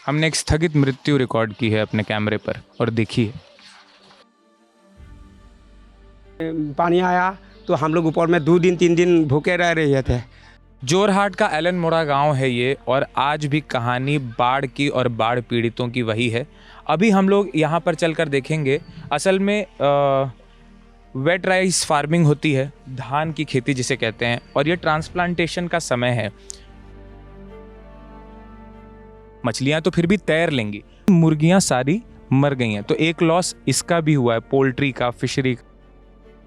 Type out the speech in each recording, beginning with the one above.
हमने एक स्थगित मृत्यु रिकॉर्ड की है अपने कैमरे पर और देखी है। पानी आया तो हम लोग ऊपर में 2 दिन 3 दिन भूखे रह रहे थे। जोरहाट का एलनमोड़ा गांव है ये, और आज भी कहानी बाढ़ की और बाढ़ पीड़ितों की वही है। अभी हम लोग यहाँ पर चलकर देखेंगे। असल में वेट राइस फार्मिंग होती है, धान की खेती जिसे कहते हैं, और ये ट्रांसप्लांटेशन का समय है। मछलियां तो फिर भी तैर लेंगी, मुर्गियां सारी मर गई हैं। तो एक लॉस इसका भी हुआ है, पोल्ट्री का, फिशरी का।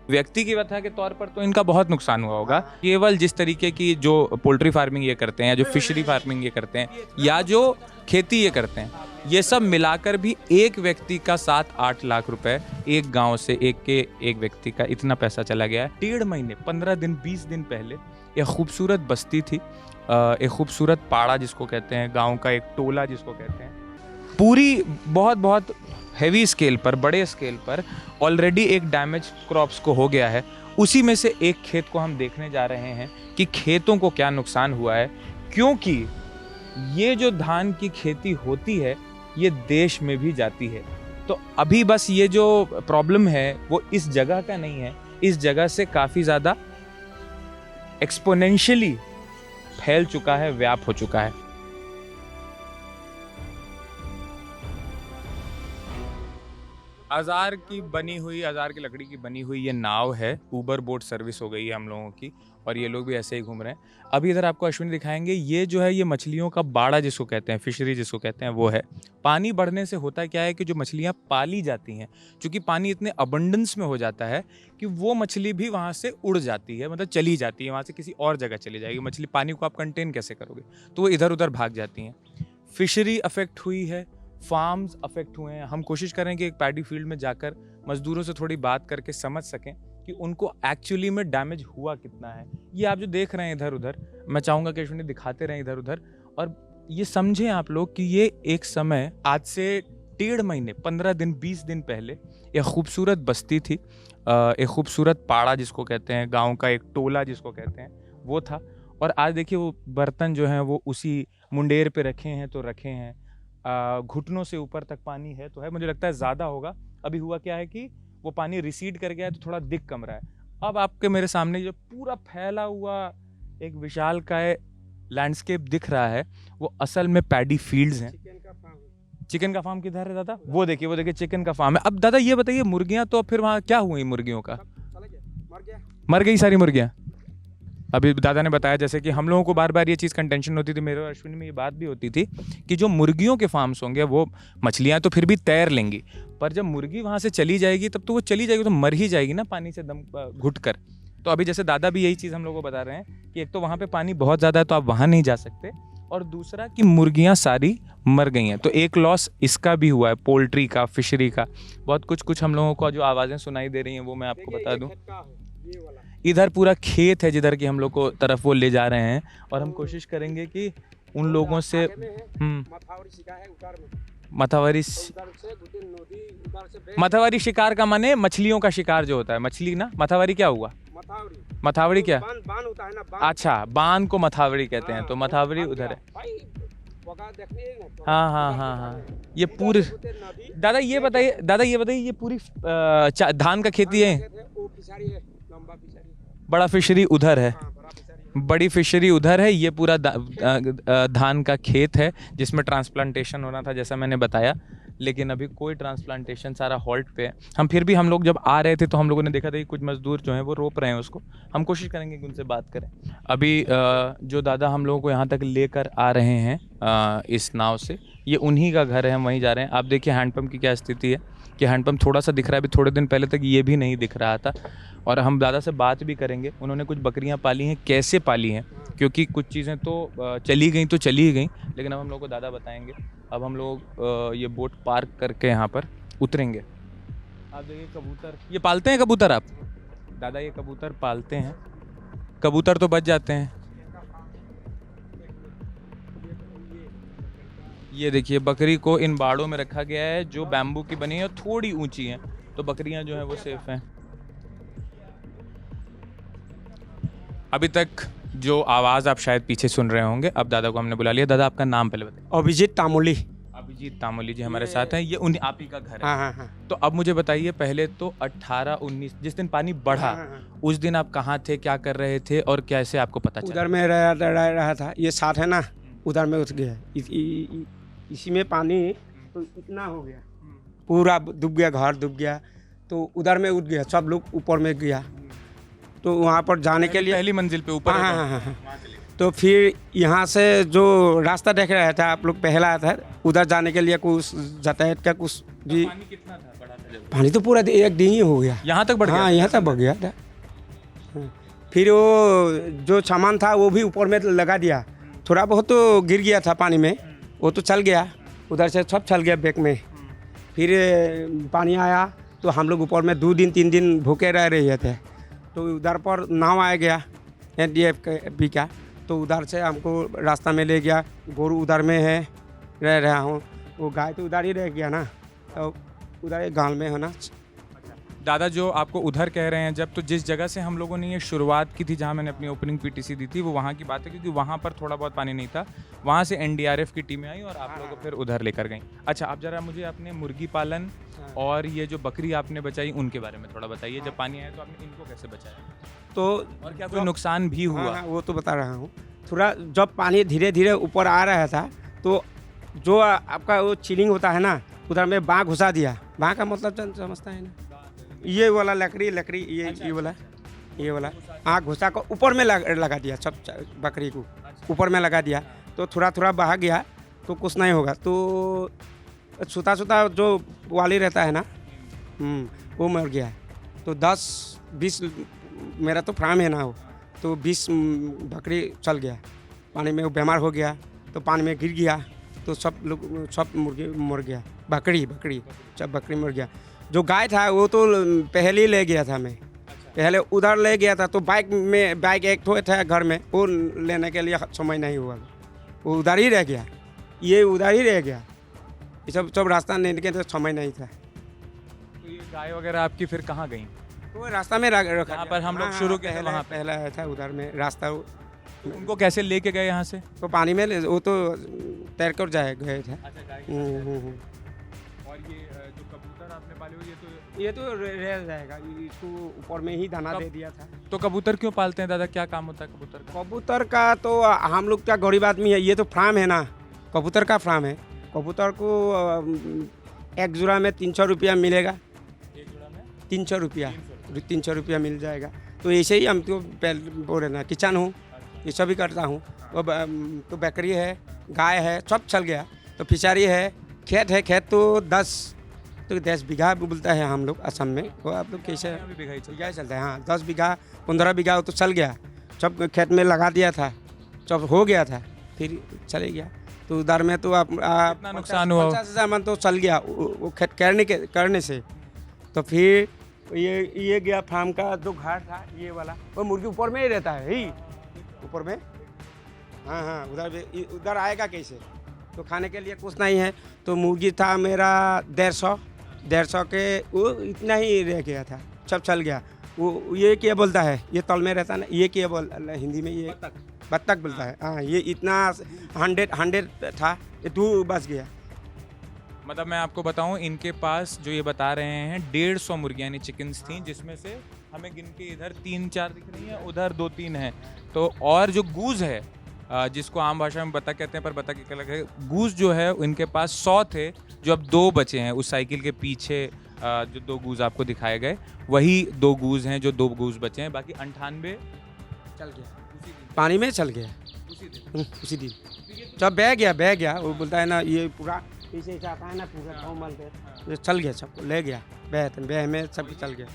व्यक्ति की व्यथा के तौर पर तो इनका बहुत नुकसान हुआ होगा। केवल जिस तरीके की जो पोल्ट्री फार्मिंग ये करते हैं, या जो फिशरी फार्मिंग ये करते हैं, या जो खेती ये करते हैं, ये सब मिलाकर भी एक व्यक्ति का 7-8 लाख रुपए एक गांव से एक व्यक्ति का इतना पैसा चला गया है। 1.5 महीने 15 दिन 20 दिन पहले एक खूबसूरत बस्ती थी, एक खूबसूरत पाड़ा जिसको कहते हैं, गांव का एक टोला जिसको कहते हैं, पूरी बहुत हैवी स्केल पर, बड़े स्केल पर ऑलरेडी एक डैमेज क्रॉप्स को हो गया है। उसी में से एक खेत को हम देखने जा रहे हैं कि खेतों को क्या नुकसान हुआ है, क्योंकि ये जो धान की खेती होती है ये देश में भी जाती है। तो अभी बस ये जो प्रॉब्लम है वो इस जगह का नहीं है, इस जगह से काफ़ी ज़्यादा एक्सपोनेंशियली फैल चुका है, व्याप हो चुका है। आज़ार की लकड़ी की बनी हुई ये नाव है। ऊबर बोट सर्विस हो गई है हम लोगों की, और ये लोग भी ऐसे ही घूम रहे हैं। अभी इधर आपको अश्विनी दिखाएंगे। ये जो है, ये मछलियों का बाड़ा जिसको कहते हैं, फिशरी जिसको कहते हैं, वो है। पानी बढ़ने से होता क्या है कि जो मछलियाँ पाली जाती हैं, चूँकि पानी इतने अबंडेंस में हो जाता है कि वो मछली भी वहाँ से उड़ जाती है, मतलब चली जाती है, वहाँ से किसी और जगह चली जाएगी मछली। पानी को आप कंटेन कैसे करोगे, तो वो इधर उधर भाग जाती हैं। फिशरी अफेक्ट हुई है, फार्म्स अफेक्ट हुए हैं। हम कोशिश करें कि एक पैडी फील्ड में जाकर मजदूरों से थोड़ी बात करके समझ सकें कि उनको एक्चुअली में डैमेज हुआ कितना है। ये आप जो देख रहे हैं इधर उधर, मैं चाहूँगा कि अश्विनी दिखाते रहें इधर उधर, और ये समझें आप लोग कि ये एक समय, आज से 1.5 महीने 15 दिन 20 दिन पहले एक खूबसूरत बस्ती थी, एक खूबसूरत पाड़ा जिसको कहते हैं, गाँव का एक टोला जिसको कहते हैं, वो था। और आज देखिए वो बर्तन जो हैं वो उसी मुंडेर पे रखे हैं तो रखे हैं, घुटनों से ऊपर तक पानी है तो है, मुझे लगता है ज़्यादा होगा। अभी हुआ क्या है कि वो पानी रिसीड कर गया है तो थोड़ा दिख कम रहा है। अब आपके मेरे सामने जो पूरा फैला हुआ एक विशालकाय लैंडस्केप दिख रहा है, वो असल में पैडी फील्ड्स हैं। चिकन का फार्म किधर है दादा? वो देखिए चिकन का फार्म है। अब दादा ये बताइए, मुर्गियाँ तो फिर वहाँ क्या हुई मुर्गियों का? मर गई सारी मुर्गियाँ। अभी दादा ने बताया जैसे कि हम लोगों को बार बार ये चीज़ कंटेंशन होती थी, मेरे और अश्विनी में ये बात भी होती थी कि जो मुर्गियों के फार्म्स होंगे वो मछलियाँ तो फिर भी तैर लेंगी, पर जब मुर्गी वहाँ से चली जाएगी तब तो वो चली जाएगी, तो मर ही जाएगी ना पानी से दम घुट कर। तो अभी जैसे दादा भी यही चीज़ हम लोगों को बता रहे हैं कि एक तो वहाँ पर पानी बहुत ज़्यादा है तो आप वहाँ नहीं जा सकते, और दूसरा कि मुर्गियाँ सारी मर गई हैं। तो एक लॉस इसका भी हुआ है, पोल्ट्री का, फिशरी का। बहुत कुछ हम लोगों को जो आवाज़ें सुनाई दे रही हैं वो मैं आपको बता दूँ। इधर पूरा खेत है जिधर की हम लोग को तरफ वो ले जा रहे हैं, और हम कोशिश करेंगे कि उन लोगों से मथावरी शिकार का माने मछलियों का शिकार जो होता है, मछली ना, मथावरी क्या हुआ? मथावरी क्या? बांध होता है ना, अच्छा, बांध को मथावरी कहते हैं, तो मथावरी उधर है। हाँ। ये पूरी, दादा ये बताइए ये पूरी धान का खेती है? बड़ा फिशरी उधर है, बड़ी फिशरी उधर है। ये पूरा धान का खेत है जिसमें ट्रांसप्लांटेशन होना था, जैसा मैंने बताया, लेकिन अभी कोई ट्रांसप्लांटेशन, सारा हॉल्ट पे है। हम लोग जब आ रहे थे तो हम लोगों ने देखा था कि कुछ मजदूर जो हैं वो रोप रहे हैं उसको। हम कोशिश करेंगे कि उनसे बात करें। अभी जो दादा हम लोगों को यहाँ तक लेकर आ रहे हैं इस नाव से, ये उन्हीं का घर है, हम वहीं जा रहे हैं। आप देखिए हैंडपम्प की क्या स्थिति है कि हैंडपम्प थोड़ा सा दिख रहा है, अभी थोड़े दिन पहले तक ये भी नहीं दिख रहा था। और हम दादा से बात भी करेंगे, उन्होंने कुछ बकरियां पाली हैं, कैसे पाली हैं, क्योंकि कुछ चीज़ें तो चली गई तो चली गई, लेकिन अब हम लोग को दादा बताएंगे। अब हम लोग ये बोट पार्क करके यहाँ पर उतरेंगे। आप देखिए कबूतर, ये पालते हैं कबूतर आप? दादा ये कबूतर पालते हैं, कबूतर तो बच जाते हैं। ये देखिए बकरी को इन बाड़ों में रखा गया है जो बैम्बू की बनी है, थोड़ी ऊंची हैं, तो बकरियां जो हैं वो सेफ हैं। अभी तक जो आवाज़ आप शायद पीछे सुन रहे होंगे, अब दादा को हमने बुला लिया। दादा आपका नाम पहले बताइए। अभिजीत तामुली। अभिजीत तामोली जी हमारे साथ हैं, ये उन्हीं आप ही का घर है। हाँ हाँ हाँ तो अब मुझे बताइए, पहले तो 18-19 जिस दिन पानी बढ़ा, हाँ, हाँ। उस दिन आप कहाँ थे, क्या कर रहे थे और कैसे आपको पता चला? उधर में रहा था, ये साथ है ना, उधर में उठ गया। इसी में पानी तो इतना हो गया, पूरा डूब गया, घर डूब गया। तो उधर में उठ गया, सब लोग ऊपर में गया। तो वहाँ पर जाने के लिए पहली मंजिल पे ऊपर हाँ है हाँ तो? हाँ हाँ। तो फिर यहाँ से जो रास्ता देख रहा था आप लोग, पहला था उधर जाने के लिए कुछ यातायात का कुछ भी। पानी कितना था, बड़ा था जब? पानी तो पूरा एक दिन ही हो गया, यहाँ तक बढ़ गया हाँ था? यहाँ तक बढ़ गया था। हाँ। फिर वो जो सामान था वो भी ऊपर में लगा दिया, थोड़ा बहुत तो गिर गया था पानी में, वो तो चल गया, उधर से सब चल गया बैग में। फिर पानी आया तो हम लोग ऊपर में 2 दिन 3 दिन भूखे रह रहे थे। तो उधर पर नाव आ गया NDFB का, तो उधर से हमको रास्ता में ले गया। गोरू उधर में है, रह रहा हूँ, वो गाय तो उधर ही रह गया ना, तो उधर एक गाँव में है ना। दादा जो आपको उधर कह रहे हैं, जब तो जिस जगह से हम लोगों ने ये शुरुआत की थी, जहाँ मैंने अपनी ओपनिंग PTC दी थी, वो वहाँ की बात है, क्योंकि वहाँ पर थोड़ा बहुत पानी नहीं था। वहाँ से NDRF की टीमें आई और आप लोगों को फिर उधर लेकर गई। अच्छा, आप जरा मुझे अपने मुर्गी पालन और ये जो बकरी आपने बचाई उनके बारे में थोड़ा बताइए। जब पानी आया तो आपने इनको कैसे बचाया, तो और क्या कोई नुकसान भी हुआ? हाँ, वो तो बता रहा हूँ। थोड़ा जब पानी धीरे धीरे ऊपर आ रहा था, तो जो आपका वो चिलिंग होता है ना, उधर में बाँह घुसा दिया। बाँह का मतलब समझता है ना, ये वाला लकड़ी ये वाला आँख घुसा को ऊपर में लगा दिया, सब बकरी को ऊपर में लगा दिया। तो थोड़ा थोड़ा बहा गया तो कुछ नहीं होगा। तो छोटा जो वाली रहता है ना, वो मर गया। तो 10-20 मेरा तो फार्म है ना, वो तो 20 बकरी चल गया पानी में, वो बीमार हो गया तो पानी में गिर गया, तो सब मुर्गी मर गया। बकरी सब बकरी मर गया। जो गाय था वो तो पहले ही ले गया था मैं, पहले उधर ले गया था। तो बाइक एक ठो था घर में, वो लेने के लिए समय नहीं हुआ, वो उधर ही रह गया, ये उधर ही रह गया। ये सब रास्ता नहीं निकले तो समय नहीं था। तो ये गाय वगैरह आपकी फिर कहाँ गई? तो रास्ता में रखा जहाँ पर हम लोग शुरू किए थे वहाँ पे? पहला था उधर में रास्ता। तो उनको कैसे लेके गए यहाँ से? तो पानी में वो तो तैर कर गए थे। अच्छा, गाय और ये जो कबूतर आपने पाले हुए, ये तो रह जाएगा, इसको ऊपर में ही दाना दे दिया था। तो कबूतर क्यों पालते हैं दादा, क्या काम होता है कबूतर का? कबूतर का तो हम लोग क्या गरीब आदमी है, ये तो फार्म है ना, कबूतर का फार्म है। कबूतर को एक जोड़ा में 300 रुपया मिलेगा, एक जोड़ा में 300 रुपया, 300 रुपया मिल जाएगा। तो ऐसे ही हम तो बोल रहे ना, किसान हूँ, ये सब ही करता हूँ। तो बकरी है, गाय है, सब चल गया। तो फिशारी है, खेत है, खेत तो 10 बीघा बोलता है हम लोग असम में। वो आप लोग कैसे? बीघा चलता है, हाँ 10 बीघा 15 बीघा तो चल गया, सब खेत में लगा दिया था, सब हो गया था, फिर चले गया। तो उधर में तो आप कितना नुकसान हुआ? 50,000 मन तो चल गया वो खेत करने से। तो फिर ये गया फार्म का जो घर था, ये वाला, वो मुर्गी ऊपर में ही रहता है, ही ऊपर में। हाँ, उधर आएगा कैसे? तो खाने के लिए कुछ नहीं है। तो मुर्गी था मेरा 150 के, वो इतना ही रह गया था, सब चल गया। वो ये क्या बोलता है, ये तल में रहता ना, ये क्या बोल हिंदी में, ये बत्तख बोलता है। हाँ, ये इतना 100 था, ये 2 बच गया। मतलब मैं आपको बताऊं, इनके पास जो ये बता रहे हैं 150 मुर्गियाँ यानी चिकन्स थी, जिसमें से हमें गिन के इधर 3-4 दिख रही हैं, उधर 2-3 हैं। तो और जो गूज है, जिसको आम भाषा में बत्तख कहते हैं, पर बत्तख एक अलग है, गूज जो है इनके पास 100 थे, जो अब 2 बचे हैं। उस साइकिल के पीछे जो 2 गूज आपको दिखाए गए, वही 2 गूज हैं जो 2 गूज बचे हैं। बाकी 98 चल गया, पानी में चल गया उसी दिन। जब बह गया, वो बोलता है ना, ये पूरा पीछे से आता है ना, पूरा कोमल के, ये चल गया, सबको ले गया, बह में सब चल गया।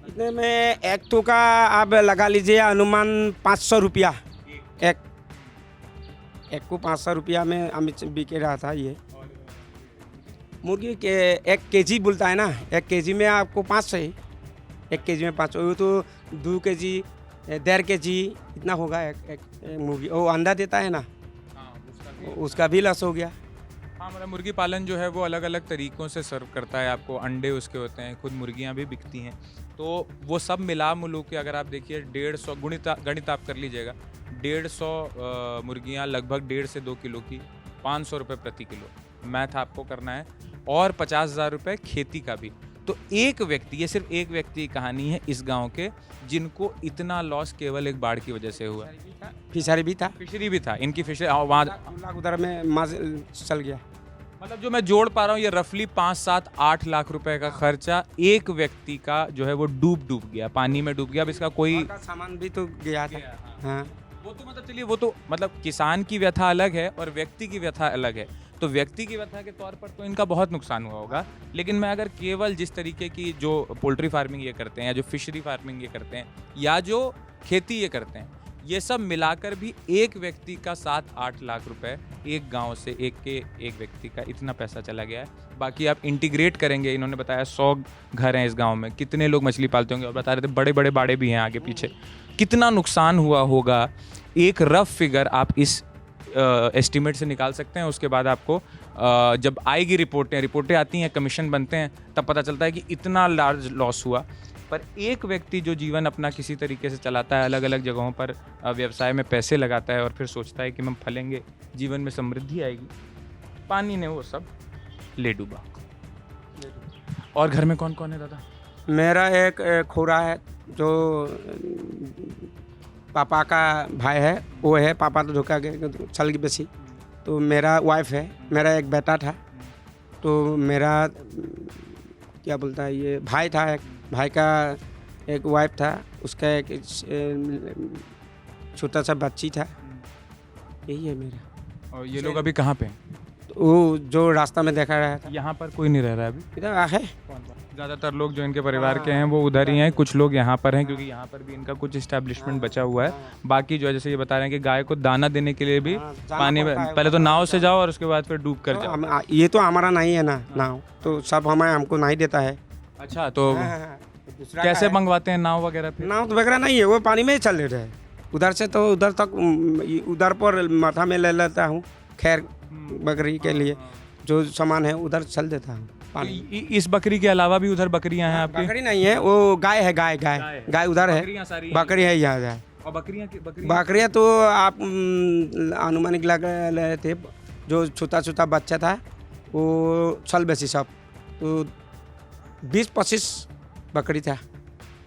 इतने में एक तो का आप लगा लीजिए अनुमान 500 रुपया, एक को 500 रुपया में हमें बिके रहा था। ये मुर्गी के 1 केजी बोलता है ना, 1 केजी में आपको 500 ही, 1 केजी में 500, वो तो 2 केजी 1.5 केजी इतना होगा एक मुर्गी। वो अंडा देता है ना, उसका भी लॉस हो गया। हाँ, मतलब मुर्गी पालन जो है वो अलग अलग तरीक़ों से सर्व करता है आपको। अंडे उसके होते हैं, खुद मुर्गियाँ भी बिकती हैं। तो वो सब मिला मिलू के अगर आप देखिए 150 गणित आप कर लीजिएगा, 150 मुर्गियाँ लगभग 1.5 से 2 किलो की, 500 रुपये प्रति किलो मैथ आपको करना है, और 50,000 रुपये खेती का भी। तो एक व्यक्ति, ये सिर्फ एक व्यक्ति की कहानी है इस गांव के, जिनको इतना लॉस केवल एक बाढ़ की वजह से हुआ। फिशरी भी था, फिशरी भी था, इनकी फिशरी वहाँ, 2 लाख उधर में माँ चल गया। मतलब जो मैं जोड़ पा रहा हूँ ये रफली 5, 7, 8 लाख रुपए का खर्चा एक व्यक्ति का जो है वो डूब गया, पानी में डूब गया। अब इसका कोई और का सामान भी तो गया था। हाँ, वो तो मतलब चलिए, वो तो मतलब किसान की व्यथा अलग है और व्यक्ति की व्यथा अलग है। तो व्यक्ति की व्यथा के तौर पर तो इनका बहुत नुकसान हुआ होगा, लेकिन मैं अगर केवल जिस तरीके की जो पोल्ट्री फार्मिंग ये करते हैं, या जो फिशरी फार्मिंग ये करते हैं, या जो खेती ये करते हैं, ये सब मिलाकर भी एक व्यक्ति का 7-8 लाख रुपए एक गांव से एक व्यक्ति का इतना पैसा चला गया है। बाकी आप इंटीग्रेट करेंगे, इन्होंने बताया 100 घर हैं इस गांव में, कितने लोग मछली पालते होंगे, और बता रहे थे बड़े बड़े बाड़े भी हैं आगे पीछे, कितना नुकसान हुआ होगा। एक रफ फिगर आप इस एस्टिमेट से निकाल सकते हैं। उसके बाद आपको जब आएगी रिपोर्टें आती हैं, कमीशन बनते हैं, तब पता चलता है कि इतना लार्ज लॉस हुआ। पर एक व्यक्ति जो जीवन अपना किसी तरीके से चलाता है, अलग अलग जगहों पर व्यवसाय में पैसे लगाता है और फिर सोचता है कि हम फलेंगे, जीवन में समृद्धि आएगी, पानी ने वो सब ले डूबा। और घर में कौन कौन है दादा? मेरा एक खोरा है जो पापा का भाई है, वो है, पापा तो धोखा गए, चल गई बेसी। तो मेरा वाइफ है, मेरा एक बेटा था, तो मेरा क्या बोलता है ये भाई था, एक भाई का एक वाइफ था, उसका एक छोटा सा बच्ची था, यही है मेरा। और ये लोग अभी कहाँ पे हैं? वो जो रास्ता में देखा रहा था, यहाँ पर कोई नहीं रह रहा है अभी? इधर है। ज़्यादातर लोग जो इनके परिवार के हैं वो उधर ही हैं, कुछ लोग यहाँ पर हैं क्योंकि यहाँ पर भी इनका कुछ इस्टेब्लिशमेंट बचा हुआ है। बाकी जो है, जैसे ये बता रहे हैं कि गाय को दाना देने के लिए भी पानी में पहले तो नाव से जाओ और उसके बाद फिर डूब कर जाओ। ये तो हमारा नहीं है ना नाव, तो सब हमको नहीं देता है। अच्छा, तो कैसे मंगवाते हैं नाव वगैरह? फिर नाव तो वगैरह नहीं है, वो पानी में ही चल रहे हैं उधर से, तो उधर तक, उधर पर माथा में ले लेता हूँ, खैर बकरी के लिए जो सामान है उधर चल देता हूँ पानी। इस बकरी के अलावा भी उधर बकरियां हैं आपकी? बकरी नहीं है, वो गाय है, गाय उधर है, बकरी है यहाँ जाए। और बकरियाँ तो आप अनुमानिक लग रहे थे, जो छोटा छोटा बच्चा था वो चल बेसी सब, तो 20-25 बकरी था।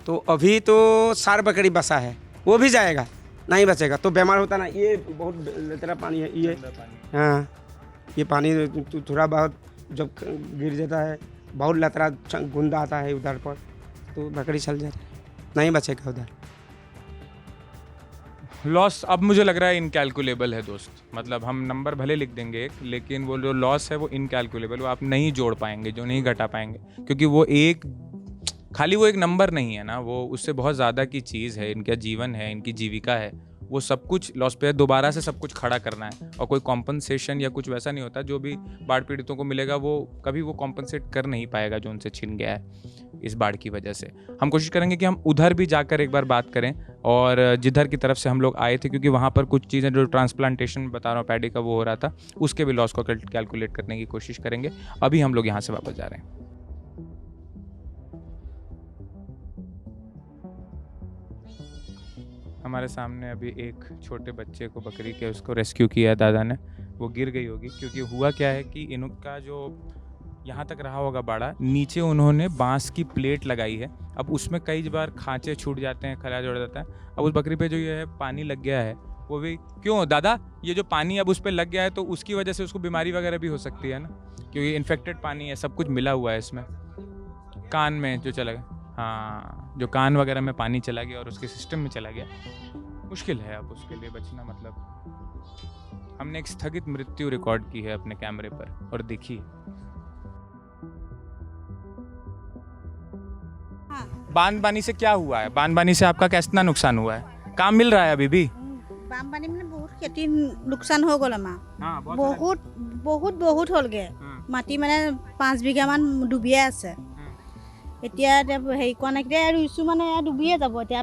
तो अभी तो 4 बकरी बसा है, वो भी जाएगा, नहीं बचेगा तो बीमार होता ना। ये बहुत लतरा पानी है ये, हाँ, ये पानी थोड़ा बहुत जब गिर जाता है, बहुत लतरा गंद आता है उधर पर, तो बकरी चल जाता है, नहीं बचेगा उधर। लॉस अब मुझे लग रहा है इनकैलकुलेबल है दोस्त, मतलब हम नंबर भले लिख देंगे एक, लेकिन वो जो लॉस है वो इनकैलकुलेबल, वो आप नहीं जोड़ पाएंगे, जो नहीं घटा पाएंगे, क्योंकि वो खाली वो एक नंबर नहीं है ना, वो उससे बहुत ज़्यादा की चीज़ है, इनका जीवन है, इनकी जीविका है, वो सब कुछ लॉस पे है। दोबारा से सब कुछ खड़ा करना है, और कोई कॉम्पनसेशन या कुछ वैसा नहीं होता। जो भी बाढ़ पीड़ितों को मिलेगा वो कभी वो कॉम्पनसेट कर नहीं पाएगा जो उनसे छिन गया है इस बाढ़ की वजह से। हम कोशिश करेंगे कि हम उधर भी जाकर एक बार बात करें, और जिधर की तरफ से हम लोग आए थे, क्योंकि वहाँ पर कुछ चीज़ें जो ट्रांसप्लांटेशन बता रहा हूँ पैडी का वो हो रहा था, उसके भी लॉस को कैलकुलेट करने की कोशिश करेंगे। अभी हम लोग यहाँ से वापस जा रहे हैं। हमारे सामने अभी एक छोटे बच्चे को बकरी के उसको रेस्क्यू किया है दादा ने, वो गिर गई होगी, क्योंकि हुआ क्या है कि इनका जो यहाँ तक रहा होगा बाड़ा, नीचे उन्होंने बांस की प्लेट लगाई है, अब उसमें कई बार खांचे छूट जाते हैं, खला जोड़ जाता है। अब उस बकरी पे जो ये है पानी लग गया है, वो भी क्यों दादा, ये जो पानी अब उस पर लग गया है तो उसकी वजह से उसको बीमारी वगैरह भी हो सकती है ना, क्योंकि इन्फेक्टेड पानी है, सब कुछ मिला हुआ है इसमें। कान में जो चला गया, हाँ, जो कान वगैरह में पानी चला गया और उसके सिस्टम में चला गया, मुश्किल है अब उसके लिए बचना। मतलब हमने एक स्थगित मृत्यु रिकॉर्ड की है अपने कैमरे पर, और देखिए बांधबानी से क्या हुआ है, बांधबानी से आपका कितना नुकसान हुआ है? काम मिल रहा है अभी भी? बानपानी में बहुत खेती नुकसान हो गल बहुत बहुत बहुत हल गे माटी माने 5 বিঘা মান ডুবিয়ে আছে এতিয়া হেৰি কোৱা নাই এতিয়া ৰুইছো মানে ডুবিয়ে যাব এতিয়া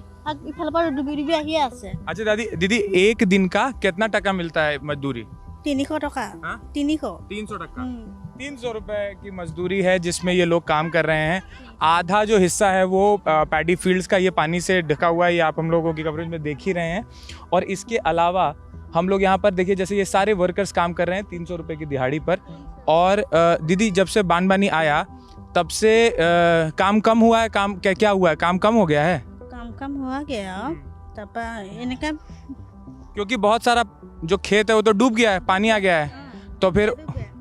ইফালৰ পৰা ডুবি ডুবি আহি আছে। अच्छा दीदी, एक दिन का कितना टका मिलता है मजदूरी? 300 टका हाँ? 300 300 टका। हम्म। 300 रुपए की मजदूरी है जिसमें ये लोग काम कर रहे हैं। आधा जो हिस्सा है वो पैडी फील्ड्स का ये पानी से ढका हुआ है, ये आप हम लोगों की कवरेज में देख ही रहे हैं। और इसके अलावा हम लोग यहाँ पर देखिए जैसे ये सारे वर्कर्स काम कर रहे हैं 300 रुपए की दिहाड़ी पर। और दीदी जब से बानबानी आया तब से काम कम हुआ है, काम क्या क्या हुआ है, काम कम हो गया है? काम कम हुआ गया तब इनका क्योंकि बहुत सारा जो खेत है वो तो डूब गया है, पानी आ गया है, तो फिर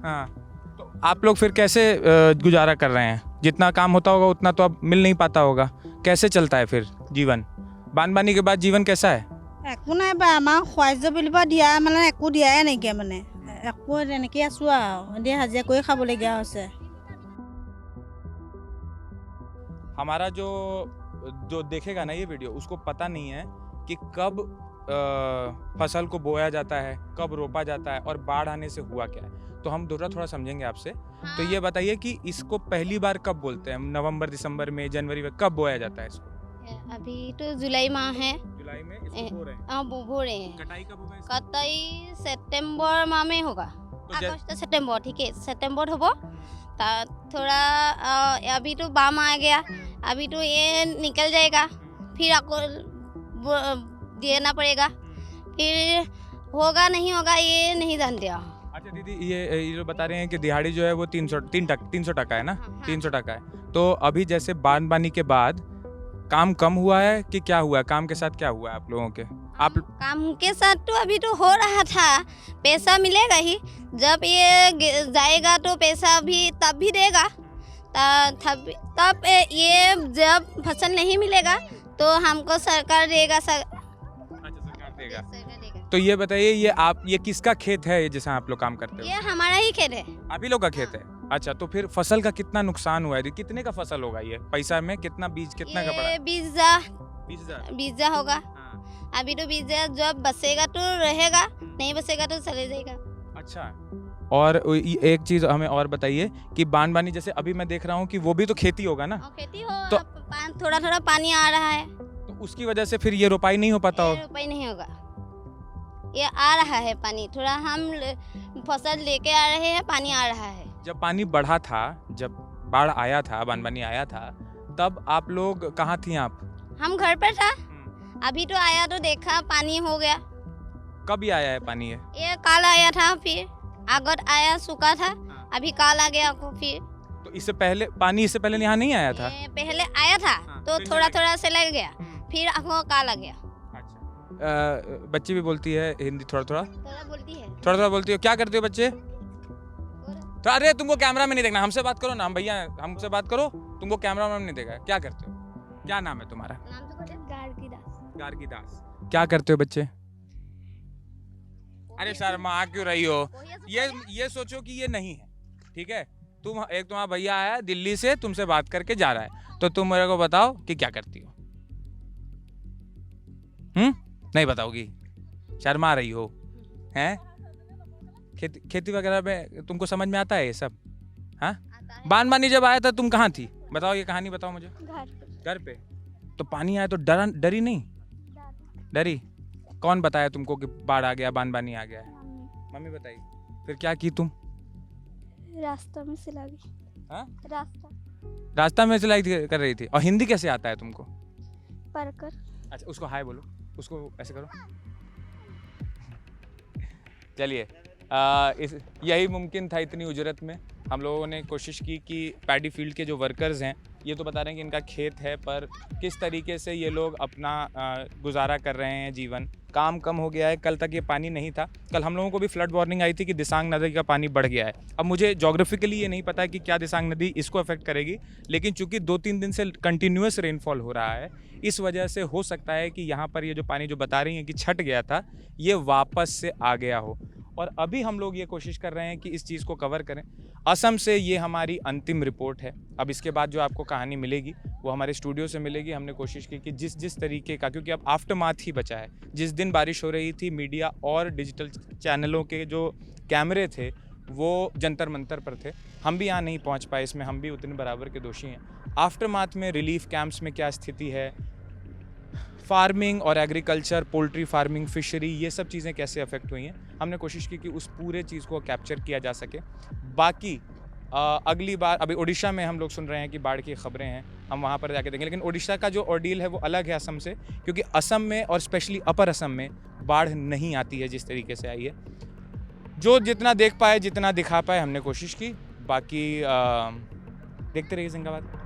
हाँ, तो आप लोग फिर कैसे गुजारा कर रहे हैं? जितना काम होता होगा उतना तो अब मिल नहीं पाता होगा, कैसे चलता है फिर जीवन? बानबानी के बाद जीवन कैसा है? একো নাই বা আমাৰ খুৱাইজ বুলিব দিয়া মানে একো দিয়াই নাইকিয়া মানে একো তেনেকৈ আছোঁ আৰু এতিয়া হাজিৰা কৰি খাবলগীয়া হৈছে। हमारा जो जो देखेगा ना ये वीडियो उसको पता नहीं है कि कब फसल को बोया जाता है, कब रोपा जाता है और बाढ़ आने से हुआ क्या है। तो हम थोड़ा थोड़ा समझेंगे आपसे। तो ये बताइए कि इसको पहली बार कब बोलते हैं? नवंबर, दिसंबर में, जनवरी में कब बोया जाता है इसको? अभी तो जुलाई माह है। जुलाई में इसको बो रहे हैं। हाँ बो रहे हैं। कटाई कब होगा इसका? कटाई सितंबर माह में होगा। तो अगस्त सितंबर, ठीक है, सितंबर होगा। थोड़ा अभी तो बाम आ गया, अभी तो ये निकल जाएगा, फिर आपको देना पड़ेगा, फिर होगा नहीं होगा ये नहीं जानते। अच्छा दीदी ये जो बता रहे हैं कि दिहाड़ी जो है वो 300 टका है ना? हाँ। 300 टका है। तो अभी जैसे बानबानी के बाद काम कम हुआ है कि क्या हुआ है? काम के साथ क्या हुआ है आप लोगों के? आप काम के साथ तो अभी तो हो रहा था, पैसा मिलेगा ही, जब ये जाएगा तो पैसा भी तब भी देगा, तब ये जब फसल नहीं मिलेगा तो हमको सरकार देगा। सरकार देगा। तो ये बताइए ये किसका खेत है जैसा आप लोग काम करते हो? ये हमारा ही खेत है। आप ही लोग का खेत है? अच्छा, तो फिर फसल का कितना नुकसान हुआ है? कितने का फसल होगा ये? पैसा में कितना बीज कितना का पड़ा? 20,000 होगा। हाँ। अभी तो 20,000 जब बसेगा तो रहेगा, नहीं बसेगा तो चले जाएगा। अच्छा, और एक चीज हमें और बताइए कि बानबानी जैसे अभी मैं देख रहा हूँ कि वो भी तो खेती होगा ना? और खेती हो तो थोड़ा थोड़ा पानी आ रहा है, तो उसकी वजह से फिर ये रोपाई नहीं हो पाता हो? रुपये नहीं होगा। ये आ रहा है पानी, थोड़ा हम फसल लेके आ रहे हैं, पानी आ रहा है। जब पानी बढ़ा था, जब बाढ़ आया था, बानबानी आया था, तब आप लोग कहाँ थी आप? हम घर पर था। अभी तो आया तो देखा पानी हो गया। कब ये आया है पानी? ये काल आया था, फिर आगत आया सूखा था, अभी काल आ गया को फिर। तो इससे पहले पानी यहाँ नहीं आया था? ये पहले आया था तो फिर थोड़ा लगा थोड़ा से लग गया, फिर आपको काल आ गया। अच्छा, बच्ची भी बोलती है हिंदी थोड़ा थोड़ा बोलती है। थोड़ा बोलती हो? क्या करते हो बच्चे? तो अरे तुमको कैमरा में नहीं देखना, हमसे बात करो ना, हम भैया हमसे बात करो, तुमको कैमरा में नहीं देखा। क्या करते हो? क्या नाम है तुम्हारा? नाम तो गार्गी दास। क्या करते हो बच्चे? अरे शर्मा क्यों रही हो? ये सोचो कि ये नहीं है, ठीक है? तुम्हारा भैया आया दिल्ली से, तुमसे बात करके जा रहा है, तो तुम मेरे को बताओ कि क्या करती हो? नहीं बताओगी? शर्मा रही हो हैं? खेती वगैरह में तुमको समझ में आता है ये सब? हाँ, बानबानी जब आया था तुम कहाँ थी? बताओ, ये कहानी बताओ मुझे। घर पे। तो पानी आया तो डरी नहीं? डरी? कौन बताया तुमको कि बाढ़ आ गया, बानबानी आ गया है? मम्मी बताई। फिर क्या की तुम? रास्ता में सिला गई। हाँ? रास्ता में सिलाई कर रही थी। और हिंदी कैसे आता है तुमको? पढ़कर। अच्छा, उसको हाय बोलो, उसको ऐसे करो। चलिए, यही मुमकिन था इतनी उजरत में। हम लोगों ने कोशिश की कि पैडी फील्ड के जो वर्कर्स हैं ये तो बता रहे हैं कि इनका खेत है, पर किस तरीके से ये लोग अपना गुजारा कर रहे हैं जीवन। काम कम हो गया है, कल तक ये पानी नहीं था। कल हम लोगों को भी फ्लड वार्निंग आई थी कि दिसांग नदी का पानी बढ़ गया है। अब मुझे जोग्राफिकली ये नहीं पता है कि क्या दिसांग नदी इसको अफेक्ट करेगी, लेकिन चूंकि 2-3 दिन से कंटिन्यूस रेनफॉल हो रहा है, इस वजह से हो सकता है कि यहाँ पर ये जो पानी जो बता रही हैं कि छट गया था, ये वापस से आ गया हो। और अभी हम लोग ये कोशिश कर रहे हैं कि इस चीज़ को कवर करें। असम से ये हमारी अंतिम रिपोर्ट है। अब इसके बाद जो आपको कहानी मिलेगी वो हमारे स्टूडियो से मिलेगी। हमने कोशिश की कि जिस तरीके का, क्योंकि अब आफ्टरमाथ ही बचा है। जिस दिन बारिश हो रही थी, मीडिया और डिजिटल चैनलों के जो कैमरे थे वो जंतर मंतर पर थे। हम भी यहाँ नहीं पहुँच पाए, इसमें हम भी उतने बराबर के दोषी हैं। आफ्टरमाथ में रिलीफ कैंप्स में क्या स्थिति है, फार्मिंग और एग्रीकल्चर, पोल्ट्री फार्मिंग, फिशरी, ये सब चीज़ें कैसे अफेक्ट हुई हैं, हमने कोशिश की कि उस पूरे चीज़ को कैप्चर किया जा सके। बाकी अगली बार अभी उड़ीसा में हम लोग सुन रहे हैं कि बाढ़ की खबरें हैं, हम वहाँ पर जाके देखेंगे। लेकिन उड़ीसा का जो ऑर्डील है वो अलग है असम से, क्योंकि असम में और स्पेशली अपर असम में बाढ़ नहीं आती है जिस तरीके से आई है। जो जितना देख पाए, जितना दिखा पाए हमने कोशिश की। बाकी देखते रहिए जिंदाबाद।